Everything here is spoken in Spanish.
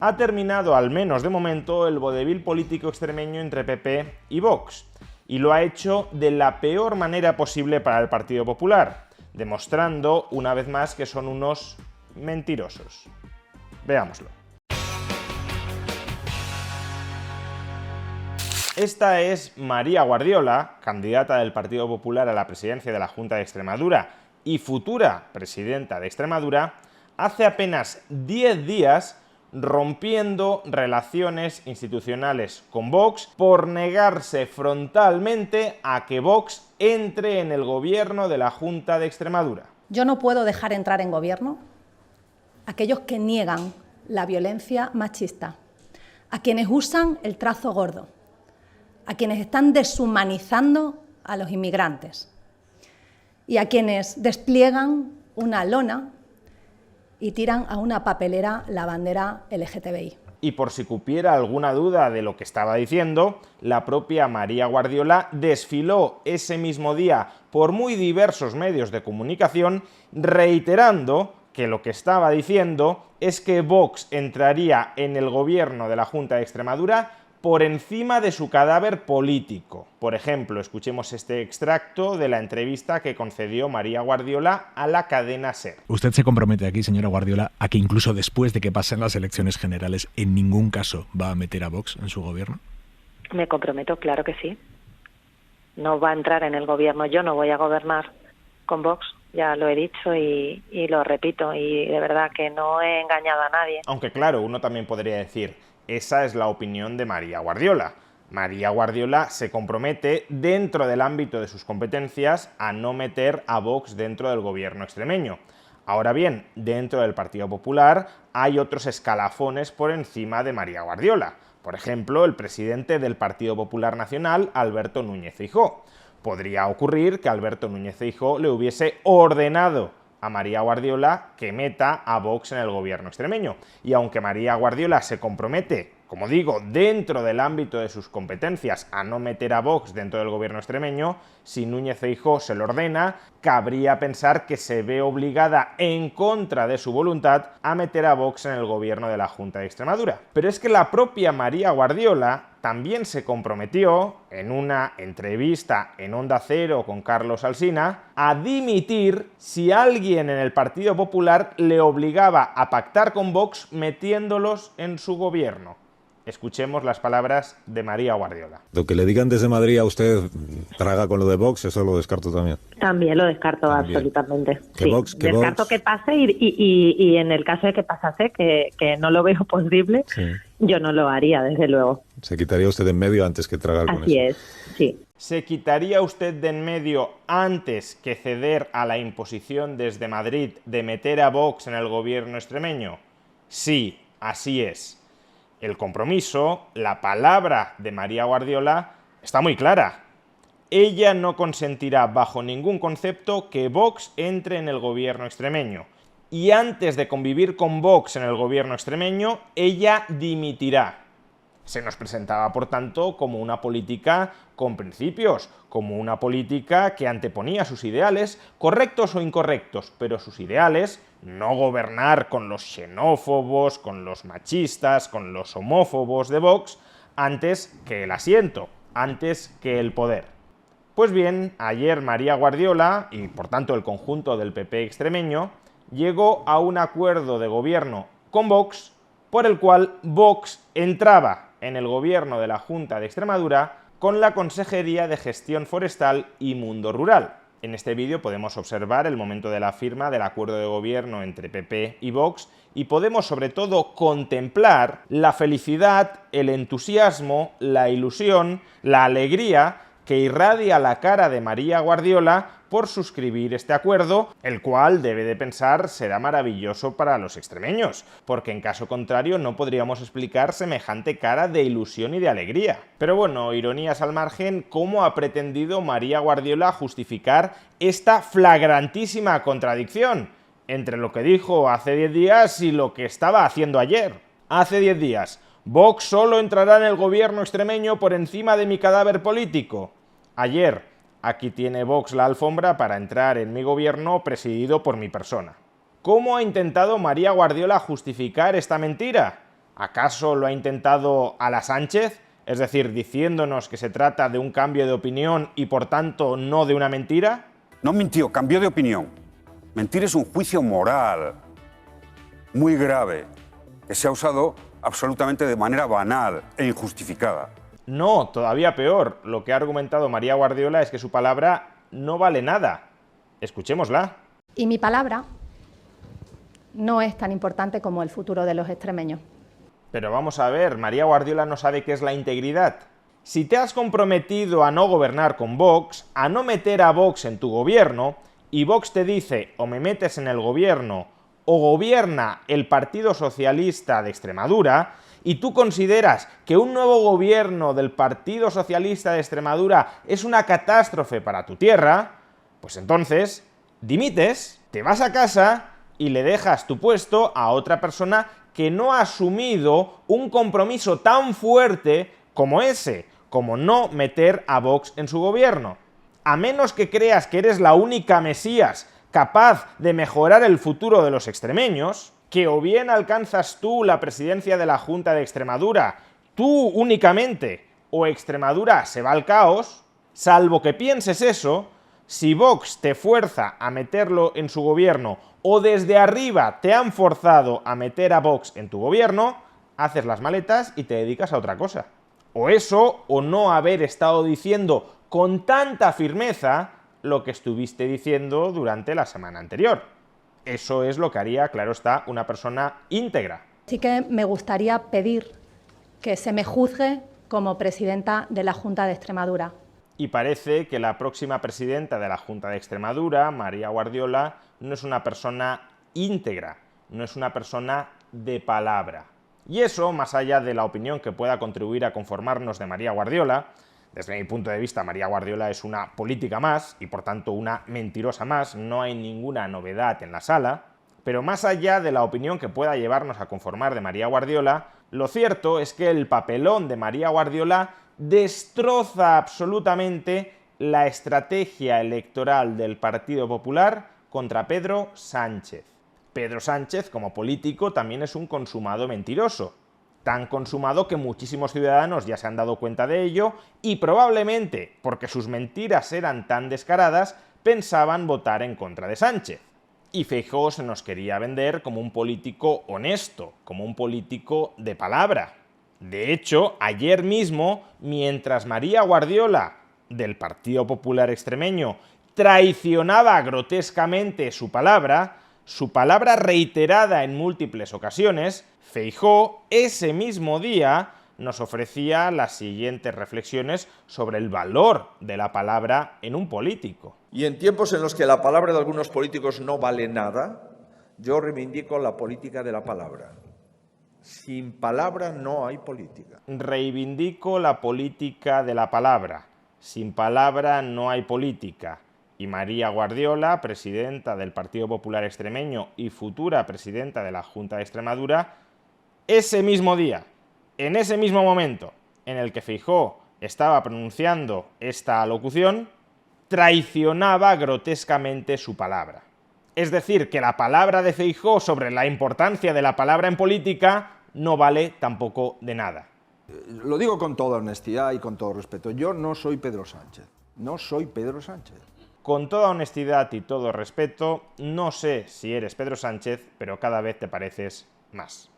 Ha terminado, al menos de momento, el vodevil político extremeño entre PP y Vox, y lo ha hecho de la peor manera posible para el Partido Popular, demostrando una vez más que son unos mentirosos. Veámoslo. Esta es María Guardiola, candidata del Partido Popular a la presidencia de la Junta de Extremadura y futura presidenta de Extremadura, hace apenas 10 días rompiendo relaciones institucionales con Vox por negarse frontalmente a que Vox entre en el gobierno de la Junta de Extremadura. Yo no puedo dejar entrar en gobierno a aquellos que niegan la violencia machista, a quienes usan el trazo gordo, a quienes están deshumanizando a los inmigrantes y a quienes despliegan una lona y tiran a una papelera la bandera LGTBI. Y por si cupiera alguna duda de lo que estaba diciendo, la propia María Guardiola desfiló ese mismo día por muy diversos medios de comunicación reiterando que lo que estaba diciendo es que Vox entraría en el gobierno de la Junta de Extremadura por encima de su cadáver político. Por ejemplo, escuchemos este extracto de la entrevista que concedió María Guardiola a la cadena SER. ¿Usted se compromete aquí, señora Guardiola, a que incluso después de que pasen las elecciones generales, en ningún caso va a meter a Vox en su gobierno? Me comprometo, claro que sí. No va a entrar en el gobierno, yo no voy a gobernar con Vox, ya lo he dicho y lo repito, y de verdad que no he engañado a nadie. Aunque claro, uno también podría decir, esa es la opinión de María Guardiola. María Guardiola se compromete, dentro del ámbito de sus competencias, a no meter a Vox dentro del gobierno extremeño. Ahora bien, dentro del Partido Popular hay otros escalafones por encima de María Guardiola. Por ejemplo, el presidente del Partido Popular Nacional, Alberto Núñez Feijóo. Podría ocurrir que Alberto Núñez Feijóo le hubiese ordenado a María Guardiola que meta a Vox en el gobierno extremeño. Y aunque María Guardiola se compromete, como digo, dentro del ámbito de sus competencias a no meter a Vox dentro del gobierno extremeño, si Núñez Feijóo se lo ordena, cabría pensar que se ve obligada, en contra de su voluntad, a meter a Vox en el gobierno de la Junta de Extremadura. Pero es que la propia María Guardiola también se comprometió, en una entrevista en Onda Cero con Carlos Alsina, a dimitir si alguien en el Partido Popular le obligaba a pactar con Vox metiéndolos en su gobierno. Escuchemos las palabras de María Guardiola. Lo que le digan desde Madrid a usted, traga con lo de Vox, eso lo descarto también. También lo descarto También. Absolutamente. Que sí, Vox, descarto que pase y en el caso de que pasase, que no lo veo posible, sí, yo no lo haría, desde luego. se quitaría usted de en medio antes que tragar con Así eso. es, sí. ¿Se quitaría usted de en medio antes que ceder a la imposición desde Madrid de meter a Vox en el gobierno extremeño? Sí, así es. El compromiso, la palabra de María Guardiola está muy clara. Ella no consentirá bajo ningún concepto que Vox entre en el gobierno extremeño. Y antes de convivir con Vox en el gobierno extremeño, ella dimitirá. Se nos presentaba, por tanto, como una política con principios, como una política que anteponía sus ideales, correctos o incorrectos, pero sus ideales, no gobernar con los xenófobos, con los machistas, con los homófobos de Vox, antes que el asiento, antes que el poder. Pues bien, ayer María Guardiola, y por tanto el conjunto del PP extremeño, llegó a un acuerdo de gobierno con Vox, por el cual Vox entraba en el gobierno de la Junta de Extremadura con la Consejería de Gestión Forestal y Mundo Rural. En este vídeo podemos observar el momento de la firma del acuerdo de gobierno entre PP y Vox y podemos sobre todo contemplar la felicidad, el entusiasmo, la ilusión, la alegría que irradia la cara de María Guardiola por suscribir este acuerdo, el cual debe de pensar será maravilloso para los extremeños, porque en caso contrario no podríamos explicar semejante cara de ilusión y de alegría. Pero bueno, ironías al margen, ¿cómo ha pretendido María Guardiola justificar esta flagrantísima contradicción entre lo que dijo hace 10 días y lo que estaba haciendo ayer? Hace 10 días, Vox solo entrará en el gobierno extremeño por encima de mi cadáver político. Ayer, aquí tiene Vox la alfombra para entrar en mi gobierno presidido por mi persona. ¿Cómo ha intentado María Guardiola justificar esta mentira? ¿Acaso lo ha intentado a la Sánchez? Es decir, diciéndonos que se trata de un cambio de opinión y por tanto no de una mentira. No mintió, cambió de opinión. Mentir es un juicio moral muy grave que se ha usado absolutamente de manera banal e injustificada. No, todavía peor. Lo que ha argumentado María Guardiola es que su palabra no vale nada. Escuchémosla. Y mi palabra no es tan importante como el futuro de los extremeños. Pero vamos a ver, María Guardiola no sabe qué es la integridad. Si te has comprometido a no gobernar con Vox, a no meter a Vox en tu gobierno, y Vox te dice o me metes en el gobierno o gobierna el Partido Socialista de Extremadura, y tú consideras que un nuevo gobierno del Partido Socialista de Extremadura es una catástrofe para tu tierra, pues entonces dimites, te vas a casa y le dejas tu puesto a otra persona que no ha asumido un compromiso tan fuerte como ese, como no meter a Vox en su gobierno. A menos que creas que eres la única Mesías capaz de mejorar el futuro de los extremeños, que o bien alcanzas tú la presidencia de la Junta de Extremadura, tú únicamente, o Extremadura se va al caos, salvo que pienses eso, si Vox te fuerza a meterlo en su gobierno o desde arriba te han forzado a meter a Vox en tu gobierno, haces las maletas y te dedicas a otra cosa. O eso, o no haber estado diciendo con tanta firmeza lo que estuviste diciendo durante la semana anterior. Eso es lo que haría, claro está, una persona íntegra. Así que me gustaría pedir que se me juzgue como presidenta de la Junta de Extremadura. Y parece que la próxima presidenta de la Junta de Extremadura, María Guardiola, no es una persona íntegra, no es una persona de palabra. Y eso, más allá de la opinión que pueda contribuir a conformarnos de María Guardiola, desde mi punto de vista María Guardiola es una política más y por tanto una mentirosa más, no hay ninguna novedad en la sala, pero más allá de la opinión que pueda llevarnos a conformar de María Guardiola, lo cierto es que el papelón de María Guardiola destroza absolutamente la estrategia electoral del Partido Popular contra Pedro Sánchez. Pedro Sánchez, como político, también es un consumado mentiroso. Tan consumado que muchísimos ciudadanos ya se han dado cuenta de ello y probablemente, porque sus mentiras eran tan descaradas, pensaban votar en contra de Sánchez. Y Feijóo se nos quería vender como un político honesto, como un político de palabra. De hecho, ayer mismo, mientras María Guardiola, del Partido Popular Extremeño, traicionaba grotescamente su palabra reiterada en múltiples ocasiones, Feijóo ese mismo día nos ofrecía las siguientes reflexiones sobre el valor de la palabra en un político. Y en tiempos en los que la palabra de algunos políticos no vale nada, yo reivindico la política de la palabra. Sin palabra no hay política. Reivindico la política de la palabra. Sin palabra no hay política. Y María Guardiola, presidenta del Partido Popular Extremeño y futura presidenta de la Junta de Extremadura, ese mismo día, en ese mismo momento en el que Feijóo estaba pronunciando esta alocución, traicionaba grotescamente su palabra. Es decir, que la palabra de Feijóo sobre la importancia de la palabra en política no vale tampoco de nada. Lo digo con toda honestidad y con todo respeto. Yo no soy Pedro Sánchez. No soy Pedro Sánchez. Con toda honestidad y todo respeto, no sé si eres Pedro Sánchez, pero cada vez te pareces más.